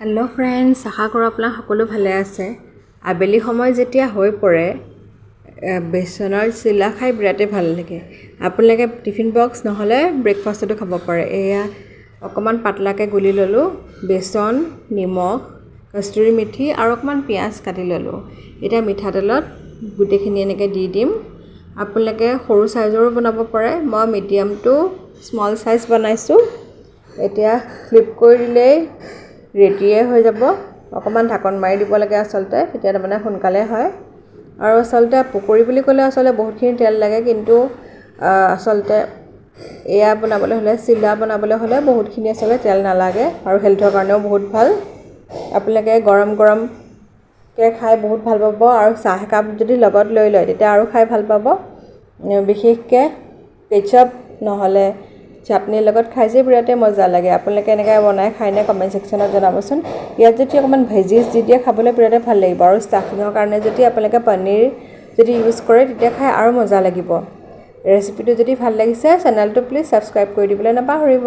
Hello' friends, আশা কৰোঁ আপোনাক সকলো ভালে আছে। আবেলি সময় যেতিয়া হৈ পৰে বেচনৰ চিলা খাই বিৰাটেই ভাল লাগে। আপোনালোকে টিফিন বক্স নহ'লে ব্ৰেকফাষ্টতো খাব পাৰে। এয়া অকণমান পাতলাকৈ গুলি ল'লোঁ, বেচন, নিমখ, কষ্টুৰি মেথি আৰু অকণমান পিঁয়াজ কাটি ল'লোঁ। এতিয়া মিঠাতেলত গোটেইখিনি এনেকৈ দি দিম। আপোনালোকে সৰু চাইজৰো বনাব পাৰে, মই মিডিয়াম টু স্মল চাইজ বনাইছোঁ। এতিয়া ফ্লিপ কৰি দিলেই ৰেডিয়ে হৈ যাব। অকণমান ঢাকন মাৰি দিব লাগে আচলতে, তেতিয়া তাৰমানে সোনকালে হয়। আৰু আচলতে পকৰি বুলি ক'লে আচলতে বহুতখিনি তেল লাগে, কিন্তু আচলতে এয়া বনাবলৈ হ'লে, চিলা বনাবলৈ হ'লে বহুতখিনি আচলতে তেল নালাগে আৰু হেল্থৰ কাৰণেও বহুত ভাল। আপোনালোকে গৰম গৰমকৈ খাই বহুত ভাল পাব, আৰু চাহ একাপ যদি লগত লৈ লয় তেতিয়া আৰু খাই ভাল পাব। বিশেষকৈ কেচাপ নহ'লে চাটনিৰ লগত খাই যে বিৰাটেই মজা লাগে। আপোনালোকে এনেকৈ বনাই খায়নে কমেণ্ট ছেকশ্যনত জনাবচোন। ইয়াত যদি অকণমান ভেজিছ দি দিয়ে খাবলৈ বিৰাটেই ভাল লাগিব, আৰু ষ্টাফিঙৰ কাৰণে যদি আপোনালোকে পনীৰ যদি ইউজ কৰে তেতিয়া খাই আৰু মজা লাগিব। ৰেচিপিটো যদি ভাল লাগিছে চেনেলটো প্লিজ ছাবস্ক্ৰাইব কৰি দিবলৈ নাপাহৰিব।